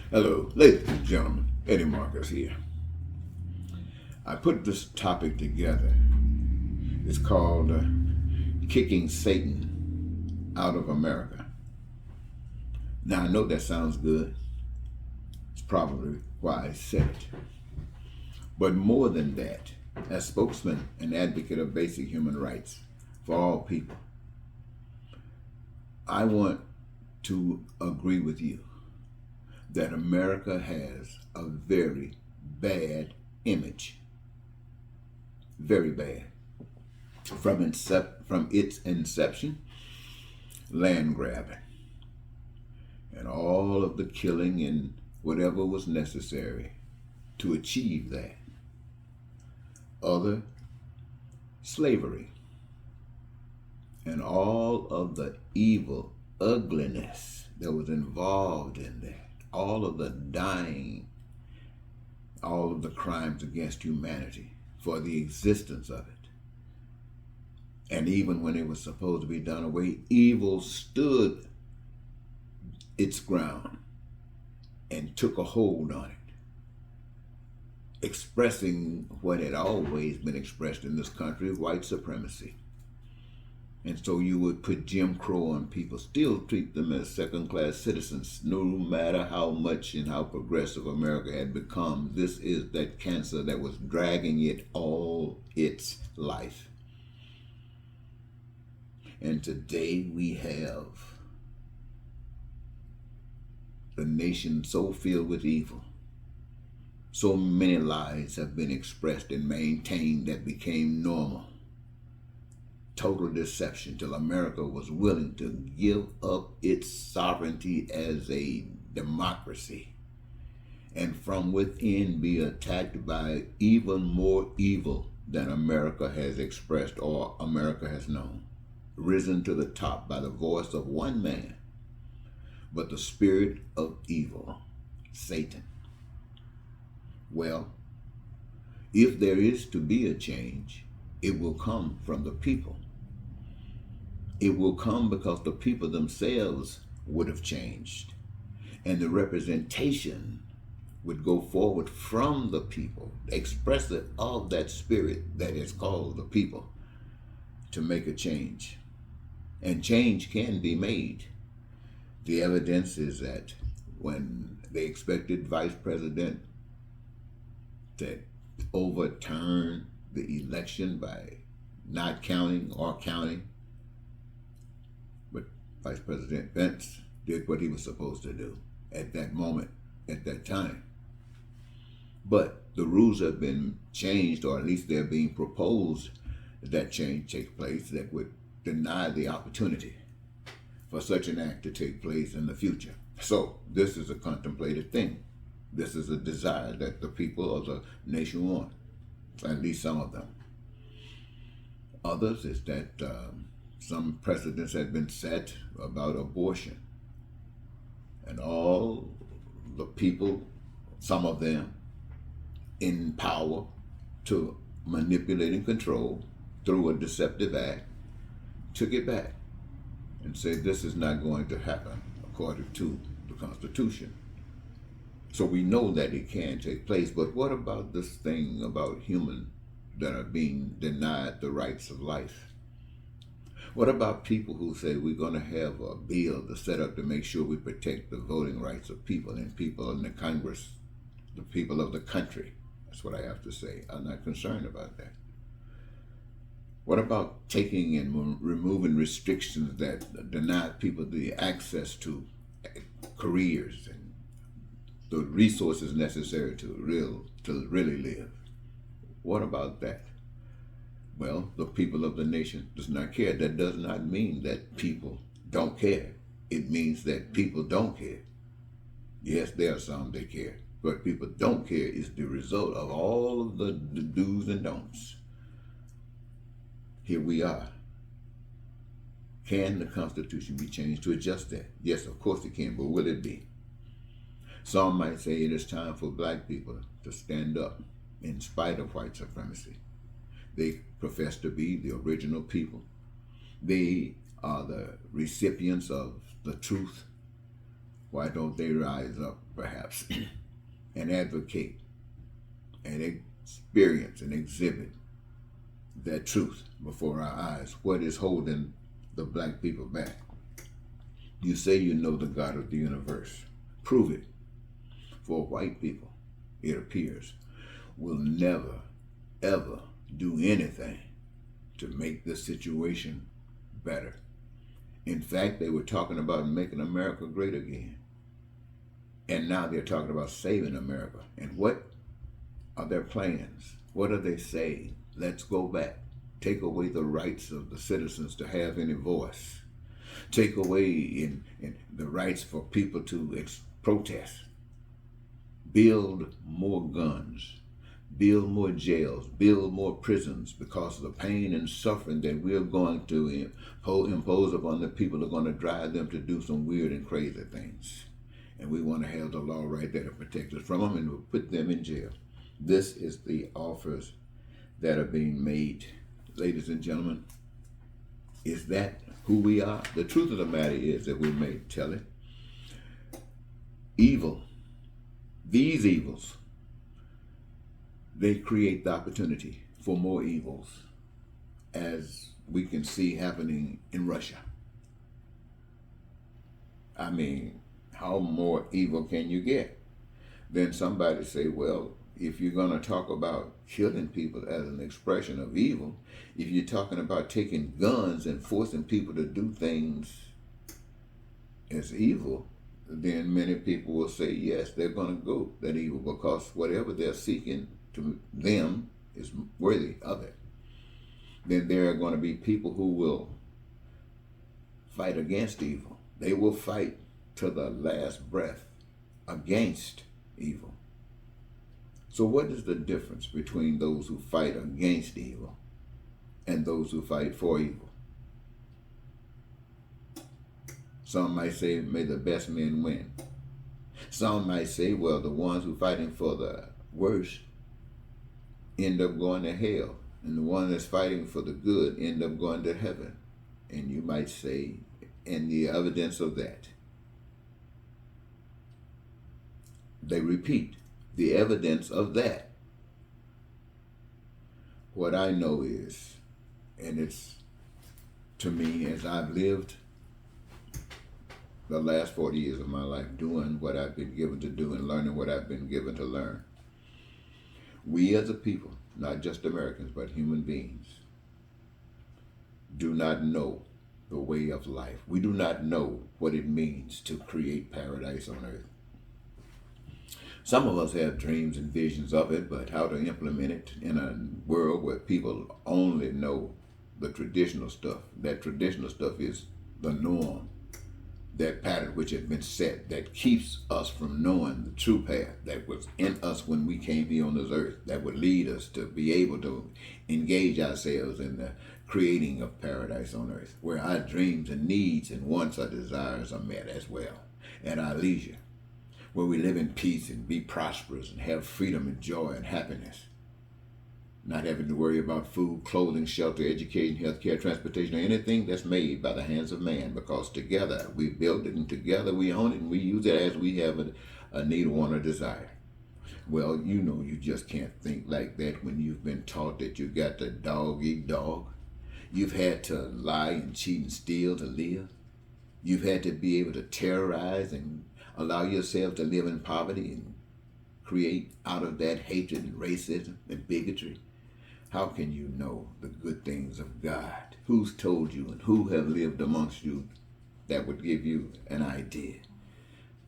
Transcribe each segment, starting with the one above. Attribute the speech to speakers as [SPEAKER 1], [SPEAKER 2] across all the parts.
[SPEAKER 1] Hello, ladies and gentlemen. Eddie Marcus here. I put this topic together. It's called Kicking Satan Out of America. Now, I know that sounds good. It's probably why I said it. But more than that, as spokesman and advocate of basic human rights for all people, I want to agree with you that America has a very bad image. Very bad. From its inception, land grabbing, and all of the killing and whatever was necessary to achieve that. Other slavery, and all of the evil ugliness that was involved in that. All of the dying, all of the crimes against humanity for the existence of it. And even when it was supposed to be done away, evil stood its ground and took a hold on it, expressing what had always been expressed in this country, white supremacy. And so you would put Jim Crow on people, still treat them as second-class citizens, no matter how much and how progressive America had become. This is that cancer that was dragging it all its life. And today we have the nation so filled with evil. So many lies have been expressed and maintained that became normal. Total deception till America was willing to give up its sovereignty as a democracy and from within be attacked by even more evil than America has expressed or America has known, risen to the top by the voice of one man, but the spirit of evil, Satan. Well, if there is to be a change, it will come from the people. It will come because the people themselves would have changed. And the representation would go forward from the people, expressive of that spirit that is called the people, to make a change. And change can be made. The evidence is that when they expected Vice President to overturn the election by not counting or counting, but Vice President Pence did what he was supposed to do at that moment, at that time. But the rules have been changed, or at least they're being proposed that change take place that would deny the opportunity for such an act to take place in the future. So this is a contemplated thing. This is a desire that the people of the nation want, at least some of them. Others is that some precedents had been set about abortion. And all the people, some of them, in power to manipulate and control through a deceptive act, took it back and said this is not going to happen according to the Constitution. So we know that it can take place, but what about this thing about humans that are being denied the rights of life? What about people who say we're going to have a bill to set up to make sure we protect the voting rights of people and people in the Congress, the people of the country? That's what I have to say. I'm not concerned about that. What about taking and removing restrictions that deny people the access to careers and the resources necessary to really live? What about that? Well, the people of the nation does not care. That does not mean that people don't care. It means that people don't care. Yes, there are some that care, but people don't care is the result of all of the do's and don'ts. Here we are. Can the Constitution be changed to adjust that? Yes, of course it can, but will it be? Some might say it is time for black people to stand up in spite of white supremacy. They profess to be the original people. They are the recipients of the truth Why don't they rise up, perhaps, and advocate and experience and exhibit that truth before our eyes? What is holding the black people back? You say you know the God of the universe. Prove it. For white people, it appears, will never, ever do anything to make the situation better. In fact, they were talking about making America great again. And now they're talking about saving America. And what are their plans? What are they saying? Let's go back. Take away the rights of the citizens to have any voice. Take away in the rights for people to protest. Build more guns. Build more jails. Build more prisons, because of the pain and suffering that we're going to impose upon the people are going to drive them to do some weird and crazy things. And we want to have the law right there to protect us from them, and we'll put them in jail. This is the offers that are being made. Ladies and gentlemen, is that who we are? The truth of the matter is that we may tell it. Evil, these evils, they create the opportunity for more evils, as we can see happening in Russia. I mean, how more evil can you get? Then somebody say, well, if you're going to talk about killing people as an expression of evil, if you're talking about taking guns and forcing people to do things as evil, then many people will say, yes, they're going to go that evil, because whatever they're seeking to them is worthy of it. Then there are going to be people who will fight against evil. They will fight to the last breath against evil. So what is the difference between those who fight against evil and those who fight for evil? Some might say, may the best men win. Some might say, well, the ones who are fighting for the worst end up going to hell, and the one that's fighting for the good end up going to heaven. And you might say, and the evidence of that, they repeat the evidence of that. What I know is, and it's to me, as I've lived the last 40 years of my life doing what I've been given to do and learning what I've been given to learn, we as a people, not just Americans, but human beings, do not know the way of life. We do not know what it means to create paradise on earth. Some of us have dreams and visions of it, but how to implement it in a world where people only know the traditional stuff. That traditional stuff is the norm, that pattern which has been set, that keeps us from knowing the true path that was in us when we came here on this earth, that would lead us to be able to engage ourselves in the creating of paradise on earth, where our dreams and needs and wants and desires are met as well, at our leisure, where we live in peace and be prosperous and have freedom and joy and happiness, not having to worry about food, clothing, shelter, education, healthcare, transportation, or anything that's made by the hands of man, because together we build it and together we own it and we use it as we have a need, want, or desire. Well, you know, you just can't think like that when you've been taught that you got to dog eat dog. You've had to lie and cheat and steal to live. You've had to be able to terrorize and allow yourself to live in poverty and create out of that hatred and racism and bigotry. How can you know the good things of God? Who's told you and who have lived amongst you that would give you an idea?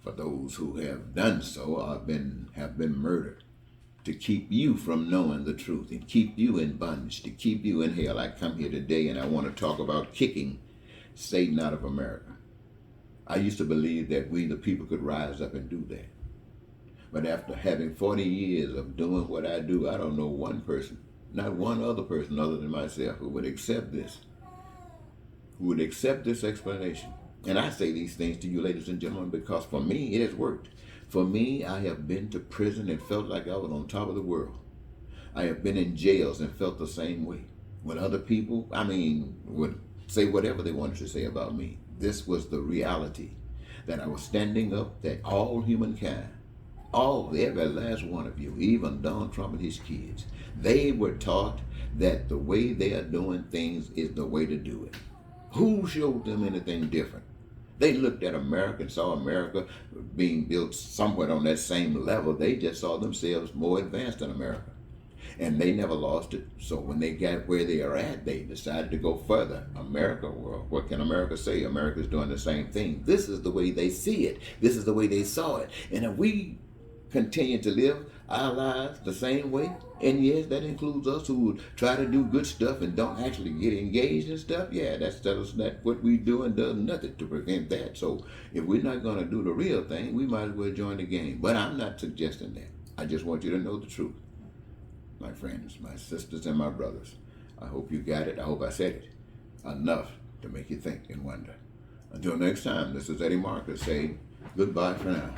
[SPEAKER 1] For those who have done so have been murdered to keep you from knowing the truth and keep you in bondage, to keep you in hell. I come here today and I want to talk about kicking Satan out of America. I used to believe that we, the people, could rise up and do that. But after having 40 years of doing what I do, I don't know one person, not one other person other than myself, who would accept this, explanation. And I say these things to you, ladies and gentlemen, because for me, it has worked. For me, I have been to prison and felt like I was on top of the world. I have been in jails and felt the same way. When other people, would say whatever they wanted to say about me, this was the reality. that I was standing up that all humankind, every last one of you, even Donald Trump and his kids, they were taught that the way they are doing things is the way to do it. Who showed them anything different? They looked at America and saw America being built somewhat on that same level. They just saw themselves more advanced than America. And they never lost it. So when they got where they are at, they decided to go further. America, well, what can America say? America's doing the same thing. This is the way they see it. This is the way they saw it. And if we continue to live our lives the same way, and yes, that includes us who try to do good stuff and don't actually get engaged in stuff, yeah, that's what we do and does nothing to prevent that. So if we're not going to do the real thing, we might as well join the game. But I'm not suggesting that. I just want you to know the truth. My friends, my sisters, and my brothers, I hope you got it. I hope I said it enough to make you think and wonder. Until next time, this is Eddie Marcus saying goodbye for now.